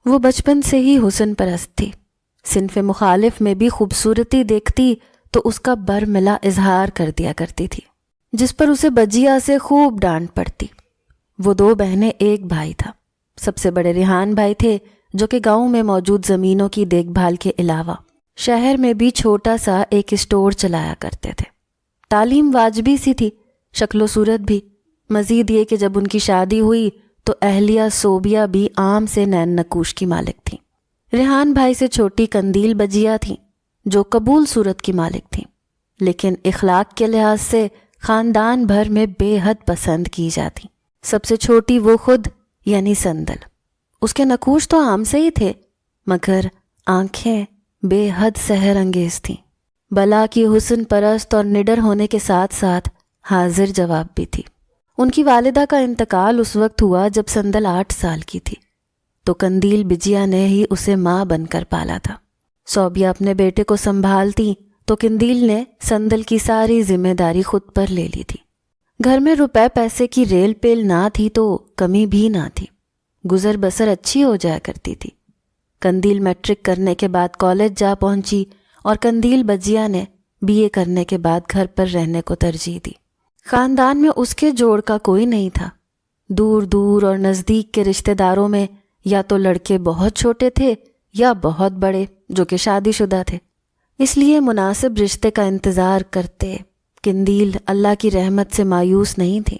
وہ بچپن سے ہی حسن پرست تھی، صنف مخالف میں بھی خوبصورتی دیکھتی تو اس کا برملا اظہار کر دیا کرتی تھی، جس پر اسے بجیا سے خوب ڈانٹ پڑتی۔ وہ 2 بہنیں، 1 بھائی تھا۔ سب سے بڑے ریحان بھائی تھے، جو کہ گاؤں میں موجود زمینوں کی دیکھ بھال کے علاوہ شہر میں بھی چھوٹا سا ایک اسٹور چلایا کرتے تھے۔ تعلیم واجبی سی تھی، شکل و صورت بھی۔ مزید یہ کہ جب ان کی شادی ہوئی تو اہلیہ صوبیہ بھی عام سے نین نکوش کی مالک تھیں۔ ریحان بھائی سے چھوٹی قندیل بجیا تھیں، جو قبول صورت کی مالک تھیں، لیکن اخلاق کے لحاظ سے خاندان بھر میں بے حد پسند کی جاتی۔ سب سے چھوٹی وہ خود یعنی سندل۔ اس کے نکوش تو عام سے ہی تھے، مگر آنکھیں بے حد سحر انگیز تھیں۔ بلا کی حسن پرست اور نڈر ہونے کے ساتھ ساتھ حاضر جواب بھی تھی۔ ان کی والدہ کا انتقال اس وقت ہوا جب سندل 8 سال کی تھی، تو قندیل بجیا نے ہی اسے ماں بن کر پالا تھا۔ صوبیہ اپنے بیٹے کو سنبھالتی تو قندیل نے سندل کی ساری ذمہ داری خود پر لے لی تھی۔ گھر میں روپے پیسے کی ریل پیل نہ تھی تو کمی بھی نہ تھی، گزر بسر اچھی ہو جایا کرتی تھی۔ قندیل میٹرک کرنے کے بعد کالج جا پہنچی اور قندیل بجیا نے BA کرنے کے بعد گھر پر رہنے کو ترجیح دی۔ خاندان میں اس کے جوڑ کا کوئی نہیں تھا۔ دور دور اور نزدیک کے رشتہ داروں میں یا تو لڑکے بہت چھوٹے تھے یا بہت بڑے جو کہ شادی شدہ تھے، اس لیے مناسب رشتے کا انتظار کرتے قندیل اللہ کی رحمت سے مایوس نہیں تھی۔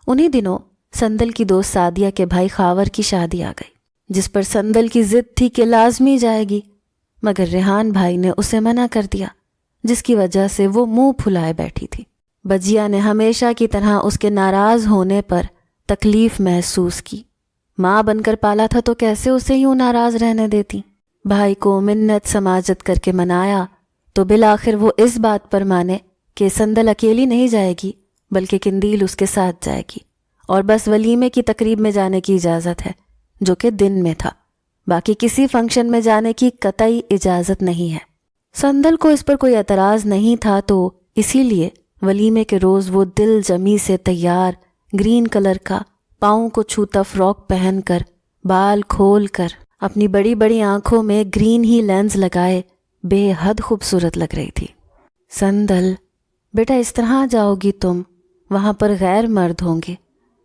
انہی دنوں سندل کی دوست سعدیہ کے بھائی خاور کی شادی آ گئی، جس پر سندل کی ضد تھی کہ لازمی جائے گی، مگر ریحان بھائی نے اسے منع کر دیا، جس کی وجہ سے وہ منہ پھلائے بیٹھی تھی۔ بجیا نے ہمیشہ کی طرح اس کے ناراض ہونے پر تکلیف محسوس کی۔ ماں بن کر پالا تھا تو کیسے اسے یوں ناراض رہنے دیتی؟ بھائی کو منت سماجت کر کے منایا تو بالآخر وہ اس بات پر مانے کہ سندل اکیلی نہیں جائے گی بلکہ قندیل اس کے ساتھ جائے گی، اور بس ولیمے کی تقریب میں جانے کی اجازت ہے، جو کہ دن میں تھا۔ باقی کسی فنکشن میں جانے کی قطعی اجازت نہیں ہے۔ سندل کو اس پر کوئی اعتراض نہیں تھا، تو اسی لیے ولیمے کے روز وہ دل جمی سے تیار گرین کلر کا پاؤں کو چھوتا فراک پہن کر، بال کھول کر، اپنی بڑی بڑی آنکھوں میں گرین ہی لینز لگائے بے حد خوبصورت لگ رہی تھی۔ سندل بیٹا، اس طرح جاؤ گی تم، وہاں پر غیر مرد ہوں گے،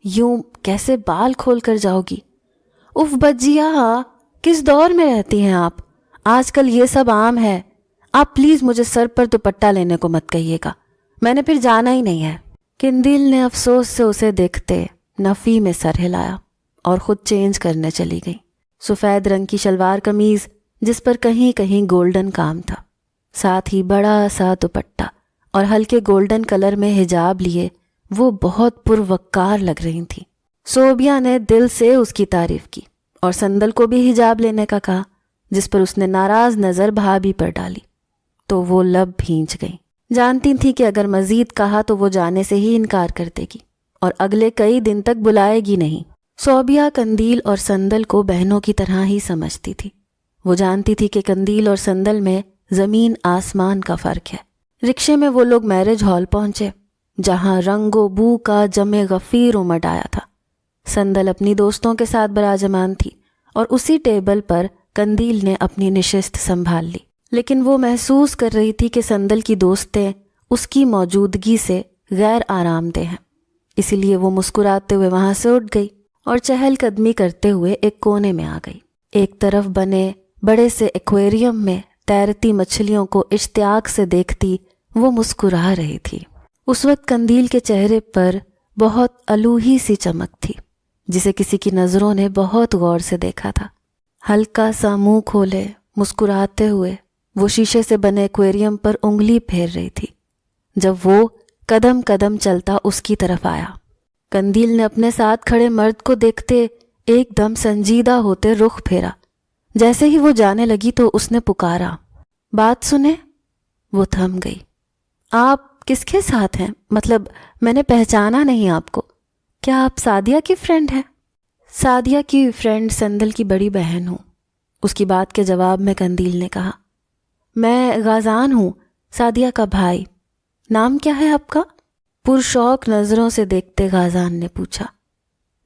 یوں کیسے بال کھول کر جاؤ گی؟ اف بجیا، کس دور میں رہتی ہیں آپ؟ آج کل یہ سب عام ہے۔ آپ پلیز مجھے سر پر دوپٹہ لینے کو مت کہیے گا، میں نے پھر جانا ہی نہیں ہے۔ قندیل نے افسوس سے اسے دیکھتے نفی میں سر ہلایا اور خود چینج کرنے چلی گئی۔ سفید رنگ کی شلوار قمیض جس پر کہیں کہیں گولڈن کام تھا، ساتھ ہی بڑا سا دوپٹہ اور ہلکے گولڈن کلر میں حجاب لیے وہ بہت پروقار لگ رہی تھی۔ صوبیہ نے دل سے اس کی تعریف کی اور سندل کو بھی حجاب لینے کا کہا، جس پر اس نے ناراض نظر بھابھی پر ڈالی تو وہ لب بھینچ گئی۔ جانتی تھی کہ اگر مزید کہا تو وہ جانے سے ہی انکار کر دے گی اور اگلے کئی دن تک بلائے گی نہیں۔ صوبیہ قندیل اور سندل کو بہنوں کی طرح ہی سمجھتی تھی۔ وہ جانتی تھی کہ قندیل اور سندل میں زمین آسمان کا فرق ہے۔ رکشے میں وہ لوگ میرج ہال پہنچے، جہاں رنگ و بو کا جمع غفیر امڈ آیا تھا۔ سندل اپنی دوستوں کے ساتھ براجمان تھی اور اسی ٹیبل پر قندیل نے اپنی نشست سنبھال لی، لیکن وہ محسوس کر رہی تھی کہ سندل کی دوستیں اس کی موجودگی سے غیر آرام دہ ہیں، اسی لیے وہ مسکراتے ہوئے وہاں سے اٹھ گئی اور چہل قدمی کرتے ہوئے ایک کونے میں آ گئی۔ ایک طرف بنے بڑے سے ایکویریم میں تیرتی مچھلیوں کو اشتیاق سے دیکھتی وہ مسکرا رہی تھی۔ اس وقت قندیل کے چہرے پر بہت الوہی سی چمک تھی، جسے کسی کی نظروں نے بہت غور سے دیکھا تھا۔ ہلکا سا منہ کھولے مسکراتے ہوئے وہ شیشے سے بنے ایکویریم پر انگلی پھیر رہی تھی جب وہ قدم قدم چلتا اس کی طرف آیا۔ قندیل نے اپنے ساتھ کھڑے مرد کو دیکھتے ایک دم سنجیدہ ہوتے رخ پھیرا۔ جیسے ہی وہ جانے لگی تو اس نے پکارا، بات سنیں۔ وہ تھم گئی۔ آپ کس کے ساتھ ہیں؟ مطلب میں نے پہچانا نہیں آپ کو۔ کیا آپ سعدیہ کی فرینڈ ہیں؟ سعدیہ کی فرینڈ سندل کی بڑی بہن ہوں، اس کی بات کے جواب میں قندیل نے کہا۔ میں غازان ہوں، سعدیہ کا بھائی۔ نام کیا ہے آپ کا؟ پرشوق نظروں سے دیکھتے غازان نے پوچھا۔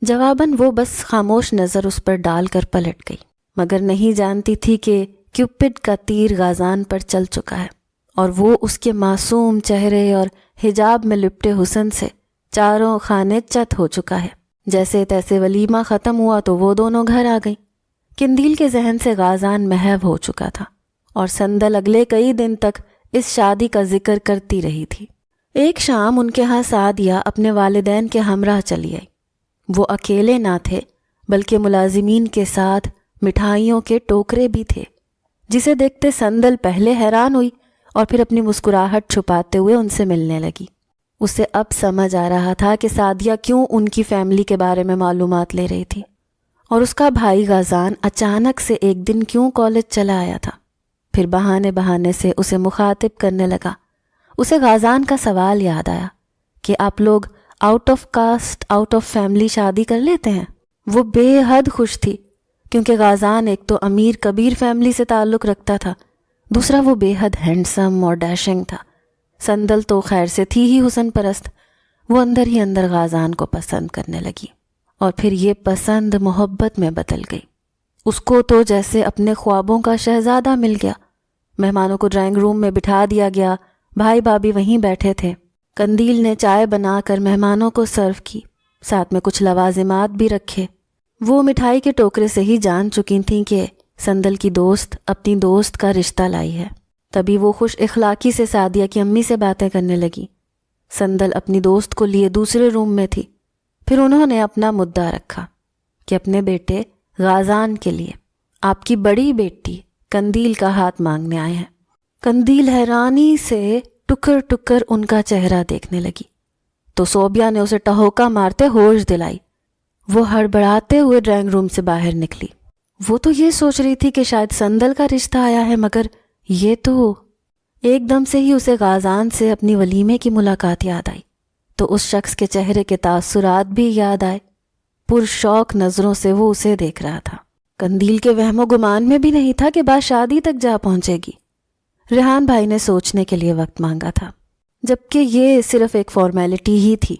جواباً وہ بس خاموش نظر اس پر ڈال کر پلٹ گئی۔ مگر نہیں جانتی تھی کہ کیوپڈ کا تیر غازان پر چل چکا ہے اور وہ اس کے معصوم چہرے اور حجاب میں لپٹے حسن سے چاروں خانے چت ہو چکا ہے۔ جیسے تیسے ولیمہ ختم ہوا تو وہ دونوں گھر آ گئیں۔ قندیل کے ذہن سے غازان محو ہو چکا تھا اور سندل اگلے کئی دن تک اس شادی کا ذکر کرتی رہی تھی۔ ایک شام ان کے ہاں سعدیہ اپنے والدین کے ہمراہ چلی آئی۔ وہ اکیلے نہ تھے بلکہ ملازمین کے ساتھ مٹھائیوں کے ٹوکرے بھی تھے، جسے دیکھتے سندل پہلے حیران ہوئی اور پھر اپنی مسکراہٹ چھپاتے ہوئے ان سے ملنے لگی۔ اسے اب سمجھ آ رہا تھا کہ سعدیہ کیوں ان کی فیملی کے بارے میں معلومات لے رہی تھی، اور اس کا بھائی غازان اچانک سے ایک دن کیوں کالج چلا آیا تھا۔ پھر بہانے سے اسے مخاطب کرنے لگا۔ اسے غازان کا سوال یاد آیا کہ آپ لوگ out of cost out of family شادی کر لیتے ہیں۔ وہ بے حد خوش تھی کیونکہ غازان ایک تو امیر کبیر فیملی سے تعلق رکھتا تھا، دوسرا وہ بے حد ہینڈسم اور ڈیشنگ تھا۔ سندل تو خیر سے تھی ہی حسن پرست، وہ اندر ہی اندر غازان کو پسند کرنے لگی، اور پھر یہ پسند محبت میں بدل گئی۔ اس کو تو جیسے اپنے خوابوں کا شہزادہ مل گیا۔ مہمانوں کو ڈرائنگ روم میں بٹھا دیا گیا، بھائی بھابھی وہیں بیٹھے تھے۔ قندیل نے چائے بنا کر مہمانوں کو سرو کی، ساتھ میں کچھ لوازمات بھی رکھے۔ وہ مٹھائی کے ٹوکرے سے ہی جان چکی تھیں کہ سندل کی دوست اپنی دوست کا رشتہ لائی ہے۔ تبھی وہ خوش اخلاقی سے سعدیہ کی امی سے باتیں کرنے لگی۔ سندل اپنی دوست کو لیے دوسرے روم میں تھی۔ پھر انہوں نے اپنا مدعا رکھا کہ اپنے بیٹے غازان کے لیے آپ کی بڑی بیٹی قندیل کا ہاتھ مانگنے آئے ہیں۔ قندیل حیرانی سے ٹکر ٹکر ان کا چہرہ دیکھنے لگی تو صوبیہ نے اسے ٹہوکا مارتے ہوش دلائی۔ وہ ہڑبڑاتے ہوئے ڈرائنگ روم سے باہر نکلی۔ وہ تو یہ سوچ رہی تھی کہ شاید سندل کا رشتہ آیا ہے، مگر یہ تو ایک دم سے ہی اسے غازان سے اپنی ولیمے کی ملاقات یاد آئی تو اس شخص کے چہرے کے تاثرات بھی یاد آئے۔ پرشوق نظروں سے وہ اسے دیکھ رہا تھا۔ قندیل کے وہم و گمان میں بھی نہیں تھا کہ بات شادی تک جا پہنچے گی۔ ریحان بھائی نے سوچنے کے لیے وقت مانگا تھا، جبکہ یہ صرف ایک فارمیلٹی ہی تھی،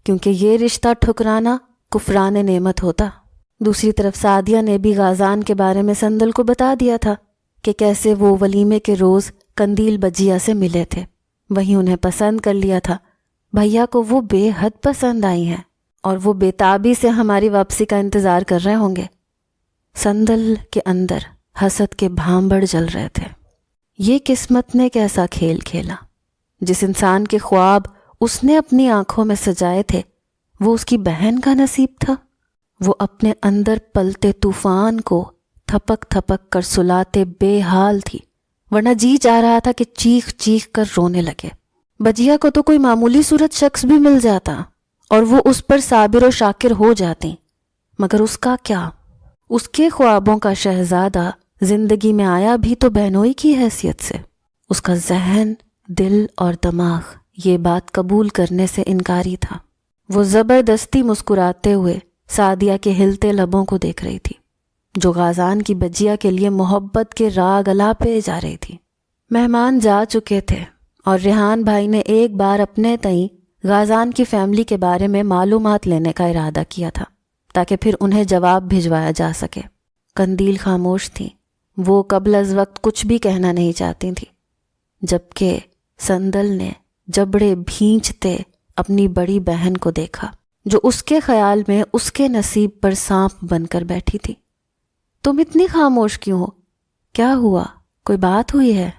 کیونکہ یہ رشتہ ٹھکرانا کفران نعمت ہوتا۔ دوسری طرف سعدیہ نے بھی غازان کے بارے میں سندل کو بتا دیا تھا کہ کیسے وہ ولیمے کے روز قندیل بجیا سے ملے تھے، وہیں انہیں پسند کر لیا تھا۔ بھیا کو وہ بے حد پسند آئی ہیں اور وہ بے تابی سے ہماری واپسی کا انتظار کر رہے ہوں گے۔ سندل کے اندر حسد کے بھانبڑ جل رہے تھے۔ یہ قسمت نے کیسا کھیل کھیلا؟ جس انسان کے خواب اس نے اپنی آنکھوں میں سجائے تھے وہ اس کی بہن کا نصیب تھا۔ وہ اپنے اندر پلتے طوفان کو تھپک تھپک کر سلاتے بے حال تھی، ورنہ جی چاہ رہا تھا کہ چیخ چیخ کر رونے لگے۔ بجیا کو تو کوئی معمولی صورت شخص بھی مل جاتا اور وہ اس پر صابر و شاکر ہو جاتی، مگر اس کا کیا؟ اس کے خوابوں کا شہزادہ زندگی میں آیا بھی تو بہنوئی کی حیثیت سے۔ اس کا ذہن، دل اور دماغ یہ بات قبول کرنے سے انکاری تھا۔ وہ زبردستی مسکراتے ہوئے سعدیہ کے ہلتے لبوں کو دیکھ رہی تھی، جو غازان کی بجیا کے لیے محبت کے راگ الاپے جا رہی تھی۔ مہمان جا چکے تھے اور ریحان بھائی نے ایک بار اپنے تئیں غازان کی فیملی کے بارے میں معلومات لینے کا ارادہ کیا تھا تاکہ پھر انہیں جواب بھجوایا جا سکے۔ قندیل خاموش تھی، وہ قبل از وقت کچھ بھی کہنا نہیں چاہتی تھی، جبکہ سندل نے جبڑے بھینچتے اپنی بڑی بہن کو دیکھا جو اس کے خیال میں اس کے نصیب پر سانپ بن کر بیٹھی تھی۔ تم اتنی خاموش کیوں ہو؟ کیا ہوا؟ کوئی بات ہوئی ہے؟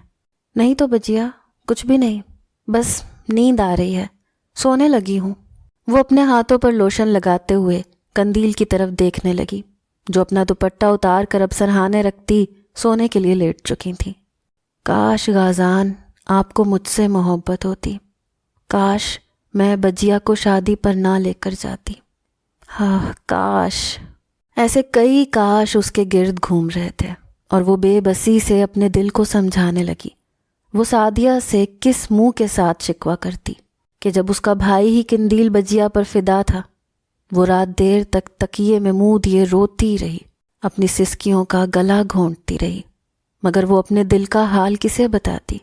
نہیں تو بجیا، کچھ بھی نہیں، بس نیند آ رہی ہے، سونے لگی ہوں۔ وہ اپنے ہاتھوں پر لوشن لگاتے ہوئے قندیل کی طرف دیکھنے لگی، جو اپنا دوپٹہ اتار کر اب سرہانے رکھتی سونے کے لیے لیٹ چکی تھی۔ کاش غازان آپ کو مجھ سے محبت ہوتی، کاش میں بجیا کو شادی پر نہ لے کر جاتی۔ ہاں کاش، ایسے کئی کاش اس کے گرد گھوم رہے تھے، اور وہ بے بسی سے اپنے دل کو سمجھانے لگی۔ وہ سعدیہ سے کس منہ کے ساتھ شکوہ کرتی کہ جب اس کا بھائی ہی قندیل بجیا پر فدا تھا، وہ رات دیر تک تکیے میں منہ دیے روتی رہی، اپنی سسکیوں کا گلا گھونٹتی رہی، مگر وہ اپنے دل کا حال کسے بتاتی؟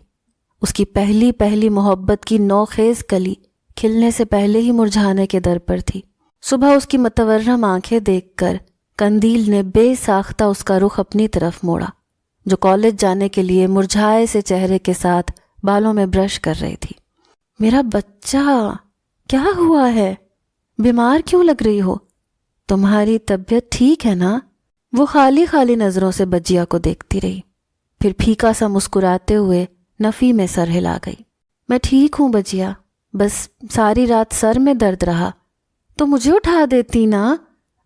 اس کی پہلی محبت کی نوخیز کلی کھلنے سے پہلے ہی مرجھانے کے در پر تھی۔ صبح اس کی متورم آنکھیں دیکھ کر قندیل نے بے ساختہ اس کا رخ اپنی طرف موڑا، جو کالج جانے کے لیے مرجھائے سے چہرے کے ساتھ بالوں میں برش کر رہی تھی۔ میرا بچہ، کیا ہوا ہے؟ بیمار کیوں لگ رہی ہو؟ تمہاری طبیعت ٹھیک ہے نا؟ وہ خالی خالی نظروں سے بجیا کو دیکھتی رہی، پھر پھیکا سا مسکراتے ہوئے نفی میں سر ہلا گئی۔ میں ٹھیک ہوں بجیا، بس ساری رات سر میں درد رہا۔ تو مجھے اٹھا دیتی نا،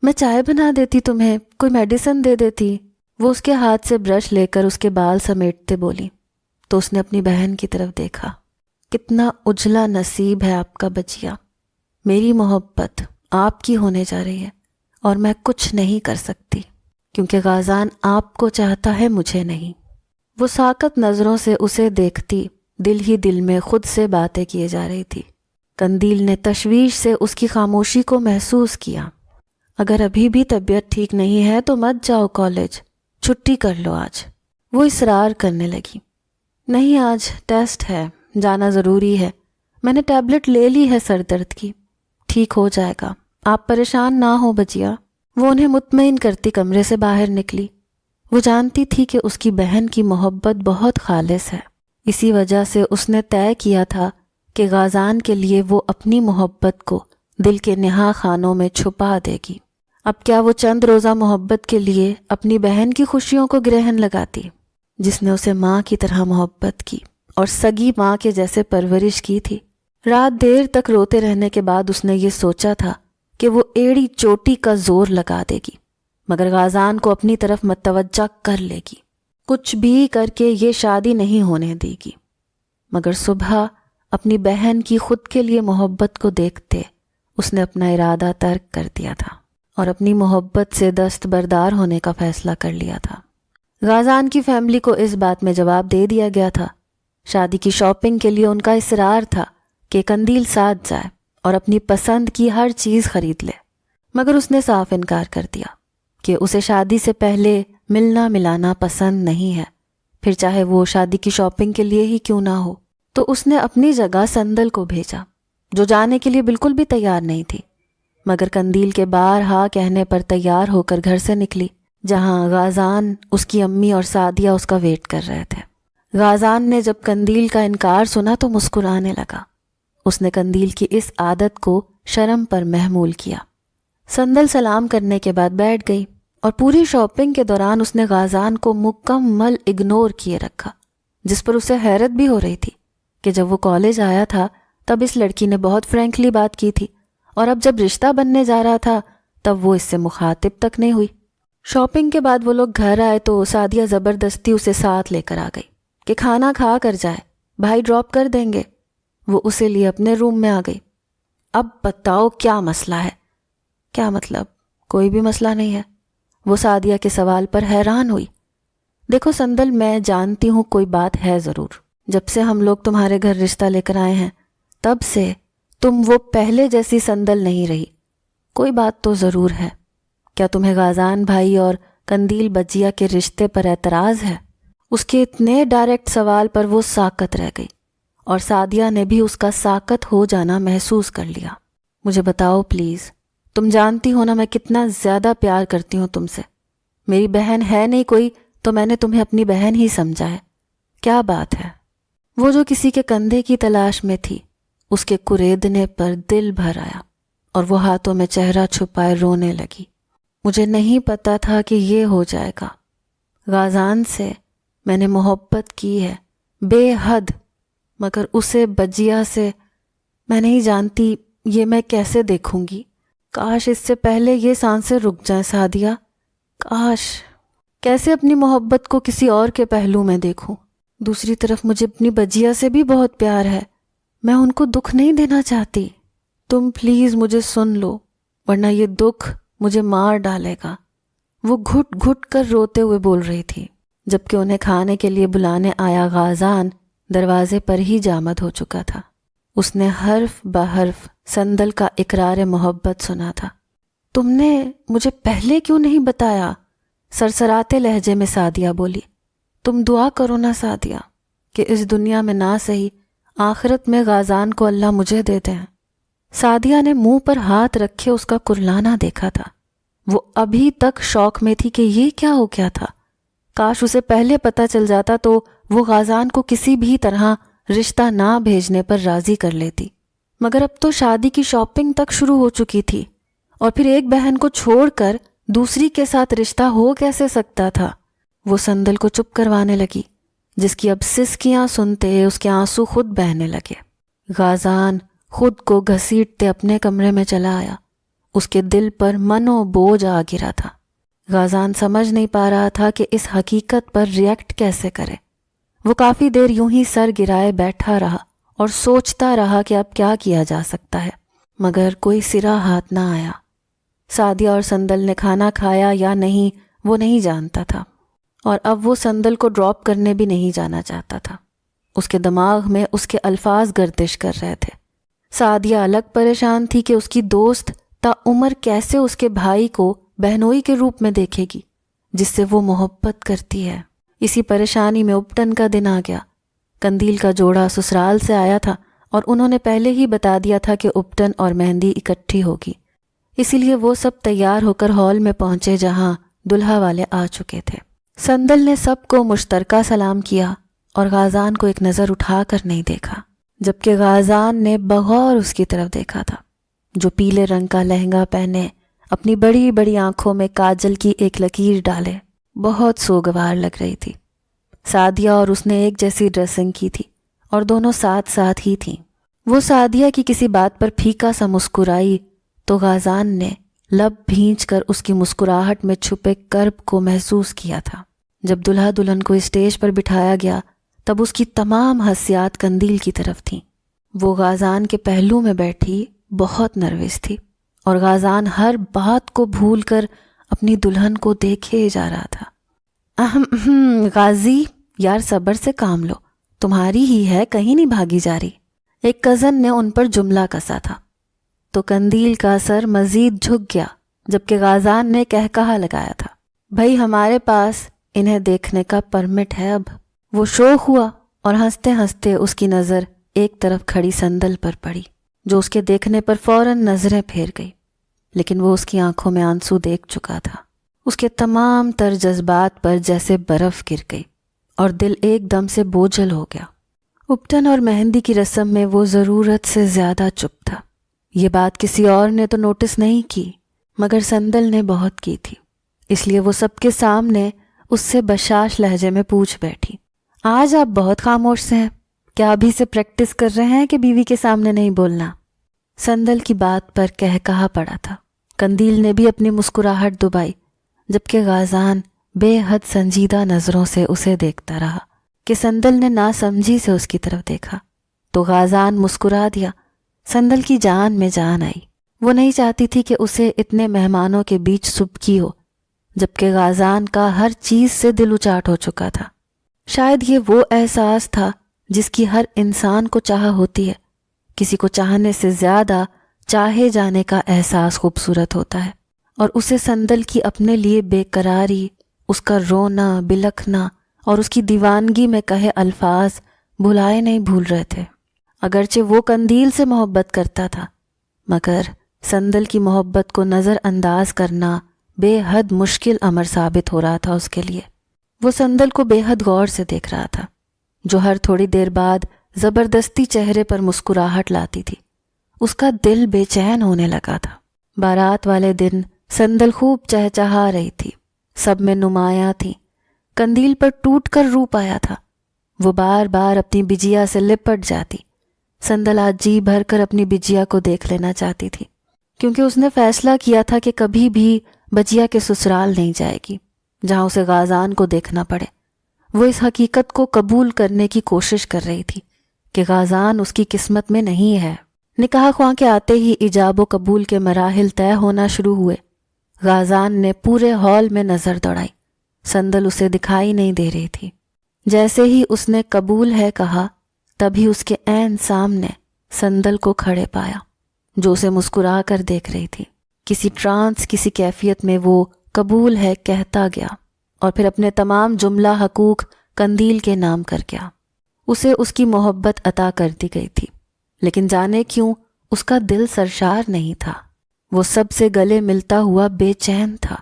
میں چائے بنا دیتی، تمہیں کوئی میڈیسن دے دیتی۔ وہ اس کے ہاتھ سے برش لے کر اس کے بال سمیٹتے بولی، تو اس نے اپنی بہن کی طرف دیکھا۔ کتنا اجلا نصیب ہے آپ کا بجیا، میری محبت آپ کی ہونے جا رہی ہے اور میں کچھ نہیں کر سکتی کیونکہ غازان آپ کو چاہتا ہے، مجھے نہیں۔ وہ ساکت نظروں سے اسے دیکھتی دل ہی دل میں خود سے باتیں کیے جا رہی تھی۔ قندیل نے تشویش سے اس کی خاموشی کو محسوس کیا۔ اگر ابھی بھی طبیعت ٹھیک نہیں ہے تو مت جاؤ کالج، چھٹی کر لو آج۔ وہ اصرار کرنے لگی، نہیں آج ٹیسٹ ہے، جانا ضروری ہے، میں نے ٹیبلٹ لے لی ہے سر درد کی، ٹھیک ہو جائے گا، آپ پریشان نہ ہو بجیا۔ وہ انہیں مطمئن کرتی کمرے سے باہر نکلی۔ وہ جانتی تھی کہ اس کی بہن کی محبت بہت خالص ہے، اسی وجہ سے اس نے طے کیا تھا کہ غازان کے لیے وہ اپنی محبت کو دل کے نہا خانوں میں چھپا دے گی۔ اب کیا وہ چند روزہ محبت کے لیے اپنی بہن کی خوشیوں کو گرہن لگاتی، جس نے اسے ماں کی طرح محبت کی اور سگی ماں کے جیسے پرورش کی تھی۔ رات دیر تک روتے رہنے کے بعد اس نے یہ سوچا تھا کہ وہ ایڑی چوٹی کا زور لگا دے گی، مگر غازان کو اپنی طرف متوجہ کر لے گی، کچھ بھی کر کے یہ شادی نہیں ہونے دے گی۔ مگر صبح اپنی بہن کی خود کے لیے محبت کو دیکھتے اس نے اپنا ارادہ ترک کر دیا تھا اور اپنی محبت سے دستبردار ہونے کا فیصلہ کر لیا تھا۔ غازان کی فیملی کو اس بات میں جواب دے دیا گیا تھا۔ شادی کی شاپنگ کے لیے ان کا اصرار تھا کہ قندیل ساتھ جائے اور اپنی پسند کی ہر چیز خرید لے، مگر اس نے صاف انکار کر دیا کہ اسے شادی سے پہلے ملنا ملانا پسند نہیں ہے، پھر چاہے وہ شادی کی شاپنگ کے لیے ہی کیوں نہ ہو۔ تو اس نے اپنی جگہ سندل کو بھیجا، جو جانے کے لیے بالکل بھی تیار نہیں تھی، مگر قندیل کے بارہا کہنے پر تیار ہو کر گھر سے نکلی، جہاں غازان، اس کی امی اور سعدیہ اس کا ویٹ کر رہے تھے۔ غازان نے جب قندیل کا انکار سنا تو مسکرانے لگا۔ اس نے قندیل کی اس عادت کو شرم پر محمول کیا۔ سندل سلام کرنے کے بعد بیٹھ گئی اور پوری شاپنگ کے دوران اس نے غازان کو مکمل اگنور کیے رکھا، جس پر اسے حیرت بھی ہو رہی تھی کہ جب وہ کالج آیا تھا تب اس لڑکی نے بہت فرینکلی بات کی تھی، اور اب جب رشتہ بننے جا رہا تھا تب وہ اس سے مخاطب تک نہیں ہوئی۔ شاپنگ کے بعد وہ لوگ گھر آئے تو سعدیہ زبردستی اسے ساتھ لے کر آ گئی کہ کھانا کھا کر جائے، بھائی ڈراپ کر دیں گے۔ وہ اسے لیے اپنے روم میں آ گئی۔ اب بتاؤ کیا مسئلہ ہے؟ کیا مطلب؟ کوئی بھی مسئلہ نہیں ہے، وہ سعدیہ کے سوال پر حیران ہوئی۔ دیکھو سندل، میں جانتی ہوں کوئی بات ہے ضرور، جب سے ہم لوگ تمہارے گھر رشتہ لے کر آئے ہیں تب سے تم وہ پہلے جیسی سندل نہیں رہی، کوئی بات تو ضرور ہے۔ کیا تمہیں غازان بھائی اور قندیل بجیا کے رشتے پر اعتراض ہے؟ اس کے اتنے ڈائریکٹ سوال پر وہ ساکت رہ گئی، اور سعدیہ نے بھی اس کا ساکت ہو جانا محسوس کر لیا۔ مجھے بتاؤ پلیز، تم جانتی ہو نا میں کتنا زیادہ پیار کرتی ہوں تم سے، میری بہن ہے نہیں کوئی تو میں نے تمہیں اپنی بہن ہی سمجھا ہے، کیا بات ہے؟ وہ جو کسی کے کندھے کی تلاش میں تھی، اس کے کریدنے پر دل بھر آیا اور وہ ہاتھوں میں چہرہ چھپائے رونے لگی۔ مجھے نہیں پتا تھا کہ یہ ہو جائے گا، غازان سے میں نے محبت کی ہے بے حد، مگر اسے بجیا سے میں نہیں جانتی یہ میں کیسے دیکھوں گی۔ کاش اس سے پہلے یہ سانسیں رک جائیں سعدیہ، کاش۔ کیسے اپنی محبت کو کسی اور کے پہلو میں دیکھوں؟ دوسری طرف مجھے اپنی بجیا سے بھی بہت پیار ہے، میں ان کو دکھ نہیں دینا چاہتی۔ تم پلیز مجھے سن لو ورنہ یہ دکھ مجھے مار ڈالے گا۔ وہ گھٹ گھٹ کر روتے ہوئے بول رہی تھی، جبکہ انہیں کھانے کے لیے بلانے آیا غازان دروازے پر ہی جامد ہو چکا تھا۔ اس نے حرف بحرف سندل کا اقرار محبت سنا تھا۔ تم نے مجھے پہلے کیوں نہیں بتایا؟ سرسراتے لہجے میں سعدیہ بولی۔ تم دعا کرو نا سعدیہ کہ اس دنیا میں نہ صحیح آخرت میں غازان کو اللہ مجھے دے دیں۔ سعدیہ نے منہ پر ہاتھ رکھے اس کا کرلانا دیکھا تھا، وہ ابھی تک شوق میں تھی کہ یہ کیا ہو گیا تھا۔ کاش اسے پہلے پتہ چل جاتا تو وہ غازان کو کسی بھی طرح رشتہ نہ بھیجنے پر راضی کر لیتی، مگر اب تو شادی کی شاپنگ تک شروع ہو چکی تھی، اور پھر ایک بہن کو چھوڑ کر دوسری کے ساتھ رشتہ ہو کیسے سکتا تھا؟ وہ سندل کو چپ کروانے لگی، جس کی اب سسکیاں سنتے اس کے آنسو خود بہنے لگے۔ غازان خود کو گھسیٹتے اپنے کمرے میں چلا آیا۔ اس کے دل پر منو بوجھ آ گرا تھا۔ غازان سمجھ نہیں پا رہا تھا کہ اس حقیقت پر ریئیکٹ کیسے کرے۔ وہ کافی دیر یوں ہی سر گرائے بیٹھا رہا اور سوچتا رہا کہ اب کیا کیا جا سکتا ہے، مگر کوئی سرا ہاتھ نہ آیا۔ سعدیہ اور سندل نے کھانا کھایا یا نہیں وہ نہیں جانتا تھا، اور اب وہ سندل کو ڈراپ کرنے بھی نہیں جانا چاہتا تھا۔ اس کے دماغ میں اس کے الفاظ گردش کر رہے تھے۔ سعدیہ الگ پریشان تھی کہ اس کی دوست تا عمر کیسے اس کے بھائی کو بہنوئی کے روپ میں دیکھے گی جس سے وہ محبت کرتی ہے۔ اسی پریشانی میں اپٹن کا دن آ گیا۔ قندیل کا جوڑا سسرال سے آیا تھا اور انہوں نے پہلے ہی بتا دیا تھا کہ اپٹن اور مہندی اکٹھی ہوگی، اسی لیے وہ سب تیار ہو کر ہال میں پہنچے جہاں دلہا والے آ چکے تھے۔ سندل نے سب کو مشترکہ سلام کیا اور غازان کو ایک نظر اٹھا کر نہیں دیکھا، جبکہ غازان نے بغور اس کی طرف دیکھا تھا، جو پیلے رنگ کا لہنگا پہنے اپنی بڑی بڑی آنکھوں میں کاجل کی ایک لکیر ڈالے بہت سوگوار لگ رہی تھی۔ سعدیہ اور اس نے ایک جیسی ڈریسنگ کی تھی اور دونوں ساتھ ساتھ ہی تھیں۔ وہ سعدیہ کی کسی بات پر پھیکا سا مسکرائی تو غازان نے لب بھینچ کر اس کی مسکراہٹ میں چھپے کرب کو محسوس کیا تھا۔ جب دلہا دلہن کو اسٹیج پر بٹھایا گیا تب اس کی تمام حسیات قندیل کی طرف تھیں۔ وہ غازان کے پہلو میں بیٹھی بہت نروس تھی اور غازان ہر بات کو بھول کر اپنی دلہن کو دیکھے جا رہا تھا۔ غازی یار صبر سے کام لو، تمہاری ہی ہے، کہیں نہیں بھاگی جا رہی، ایک کزن نے ان پر جملہ کسا تھا تو قندیل کا سر مزید جھک گیا، جبکہ غازان نے کہکہا لگایا تھا، بھائی ہمارے پاس انہیں دیکھنے کا پرمٹ ہے۔ اب وہ شوق ہوا اور ہنستے ہنستے اس کی نظر ایک طرف کھڑی سندل پر پڑی، جو اس کے دیکھنے پر فوراً نظریں پھیر گئی، لیکن وہ اس کی آنکھوں میں آنسو دیکھ چکا تھا۔ اس کے تمام تر جذبات پر جیسے برف گر گئی اور دل ایک دم سے بوجھل ہو گیا۔ اپٹن اور مہندی کی رسم میں وہ ضرورت سے زیادہ چپ تھا۔ یہ بات کسی اور نے تو نوٹس نہیں کی، مگر سندل نے بہت کی تھی، اس لیے وہ سب کے سامنے اس سے بشاش لہجے میں پوچھ بیٹھی، آج آپ بہت خاموش سے ہیں، کیا ابھی سے پریکٹس کر رہے ہیں کہ بیوی کے سامنے نہیں بولنا؟ سندل کی بات پر کہا پڑا تھا۔ قندیل نے بھی اپنی مسکراہٹ دبائی، جبکہ غازان بے حد سنجیدہ نظروں سے اسے دیکھتا رہا کہ سندل نے ناسمجھی سے اس کی طرف دیکھا تو غازان مسکرا دیا۔ سندل کی جان میں جان آئی، وہ نہیں چاہتی تھی کہ اسے اتنے مہمانوں کے بیچ سبکی ہو، جبکہ غازان کا ہر چیز سے دل اچاٹ ہو چکا تھا۔ شاید یہ وہ احساس تھا جس کی ہر انسان کو چاہ ہوتی ہے، کسی کو چاہنے سے زیادہ چاہے جانے کا احساس خوبصورت ہوتا ہے، اور اسے سندل کی اپنے لیے بے قراری، اس کا رونا بلکنا اور اس کی دیوانگی میں کہے الفاظ بھلائے نہیں بھول رہے تھے۔ اگرچہ وہ قندیل سے محبت کرتا تھا، مگر سندل کی محبت کو نظر انداز کرنا بے حد مشکل امر ثابت ہو رہا تھا اس کے لیے۔ وہ سندل کو بے حد غور سے دیکھ رہا تھا، جو ہر تھوڑی دیر بعد زبردستی چہرے پر مسکراہٹ لاتی تھی۔ اس کا دل بے چین ہونے لگا تھا۔ بارات والے دن سندل خوب چہچہا رہی تھی، سب میں نمایاں تھی، قندیل پر ٹوٹ کر روپ آیا تھا۔ وہ بار بار اپنی بجیا سے لپٹ جاتی۔ سندل آج جی بھر کر اپنی بجیا کو دیکھ لینا چاہتی تھی، کیونکہ اس نے فیصلہ کیا تھا کہ کبھی بھی بجیا کے سسرال نہیں جائے گی جہاں اسے غازان کو دیکھنا پڑے۔ وہ اس حقیقت کو قبول کرنے کی کوشش کر رہی تھی کہ غازان اس کی قسمت میں نہیں ہے۔ نکاح خواہ کے آتے ہی ایجاب و قبول کے مراحل طے ہونا شروع ہوئے۔ غازان نے پورے ہال میں نظر دوڑائی، سندل اسے دکھائی نہیں دے رہی تھی۔ جیسے ہی اس نے قبول ہے کہا، تبھی اس کے عین سامنے سندل کو کھڑے پایا، جو اسے مسکرا کر دیکھ رہی تھی۔ کسی ٹرانس، کسی کیفیت میں وہ قبول ہے کہتا گیا اور پھر اپنے تمام جملہ حقوق قندیل کے نام کر گیا۔ اسے اس کی محبت عطا کر دی گئی تھی، لیکن جانے کیوں اس کا دل سرشار نہیں تھا۔ وہ سب سے گلے ملتا ہوا بے چین تھا۔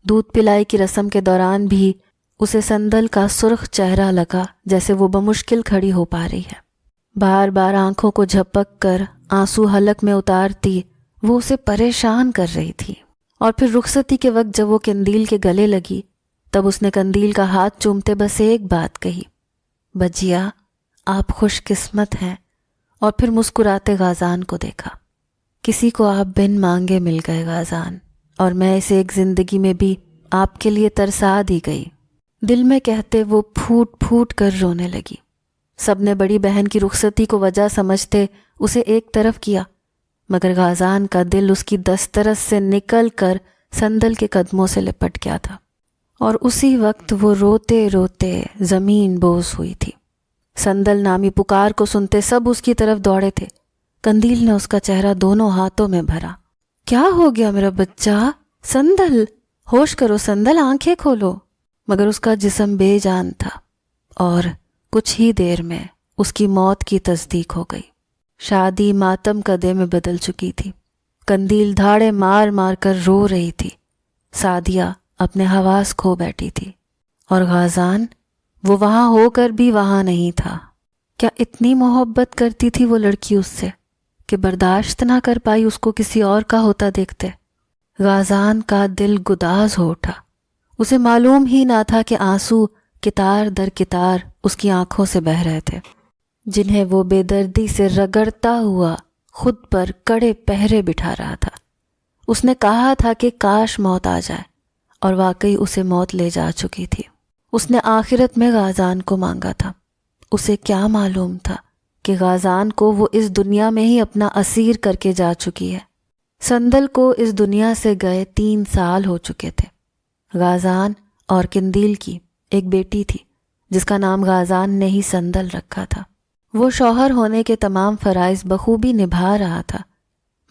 دودھ پلائی کی رسم کے دوران بھی اسے سندل کا سرخ چہرہ لگا جیسے وہ بمشکل کھڑی ہو پا رہی ہے۔ بار بار آنکھوں کو جھپک کر آنسو حلق میں اتارتی وہ اسے پریشان کر رہی تھی۔ اور پھر رخصتی کے وقت جب وہ قندیل کے گلے لگی تب اس نے قندیل کا ہاتھ چومتے بس ایک بات کہی، بجیا آپ خوش قسمت ہیں، اور پھر مسکراتے غازان کو دیکھا۔ کسی کو آپ بن مانگے مل گئے غازان، اور میں اسے ایک زندگی میں بھی آپ کے لیے ترسا دی گئی۔ دل میں کہتے وہ پھوٹ پھوٹ کر رونے لگی۔ سب نے بڑی بہن کی رخصتی کو وجہ سمجھتے اسے ایک طرف کیا، مگر غازان کا دل اس کی دسترس سے نکل کر سندل کے قدموں سے لپٹ گیا تھا، اور اسی وقت وہ روتے روتے زمین بوس ہوئی تھی۔ سندل نامی پکار کو سنتے سب اس کی طرف دوڑے تھے۔ قندیل نے اس کا چہرہ دونوں ہاتھوں میں بھرا۔ کیا ہو گیا میرا بچہ؟ سندل، ہوش کرو سندل، آنکھیں کھولو۔ مگر اس کا جسم بے جان تھا، اور کچھ ہی دیر میں اس کی موت کی تصدیق ہو گئی۔ شادی ماتم کا دے میں بدل چکی تھی۔ قندیل دھاڑے مار مار کر رو رہی تھی۔ سعدیہ اپنے حواس کھو بیٹھی تھی، اور غازان وہ وہاں ہو کر بھی وہاں نہیں تھا۔ کیا اتنی محبت کرتی تھی وہ لڑکی اس سے کہ برداشت نہ کر پائی اس کو کسی اور کا ہوتا دیکھتے؟ غازان کا دل گداز ہو اٹھا۔ اسے معلوم ہی نہ تھا کہ آنسو کتار در کتار اس کی آنکھوں سے بہہ رہے تھے، جنہیں وہ بے دردی سے رگڑتا ہوا خود پر کڑے پہرے بٹھا رہا تھا۔ اس نے کہا تھا کہ کاش موت آ جائے، اور واقعی اسے موت لے جا چکی تھی۔ اس نے آخرت میں غازان کو مانگا تھا۔ اسے کیا معلوم تھا کہ غازان کو وہ اس دنیا میں ہی اپنا اسیر کر کے جا چکی ہے۔ سندل کو اس دنیا سے گئے 3 سال ہو چکے تھے۔ غازان اور قندیل کی ایک بیٹی تھی جس کا نام غازان نے ہی سندل رکھا تھا۔ وہ شوہر ہونے کے تمام فرائض بخوبی نبھا رہا تھا،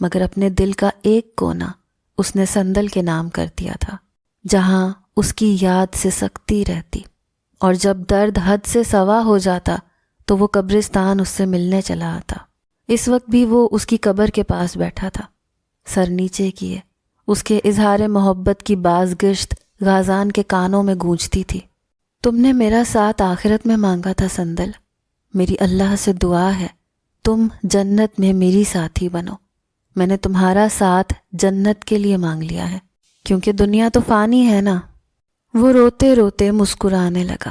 مگر اپنے دل کا ایک کونا اس نے سندل کے نام کر دیا تھا، جہاں اس کی یاد سے سکتی رہتی، اور جب درد حد سے سوا ہو جاتا تو وہ قبرستان اس سے ملنے چلا آتا۔ اس وقت بھی وہ اس کی قبر کے پاس بیٹھا تھا، سر نیچے کیے۔ اس کے اظہار محبت کی بازگشت غازان کے کانوں میں گونجتی تھی۔ تم نے میرا ساتھ آخرت میں مانگا تھا سندل، میری اللہ سے دعا ہے تم جنت میں میری ساتھی بنو۔ میں نے تمہارا ساتھ جنت کے لیے مانگ لیا ہے، کیونکہ دنیا تو فانی ہے نا۔ وہ روتے روتے مسکرانے لگا۔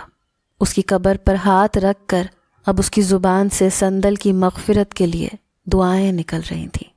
اس کی قبر پر ہاتھ رکھ کر اب اس کی زبان سے سندل کی مغفرت کے لیے دعائیں نکل رہی تھیں۔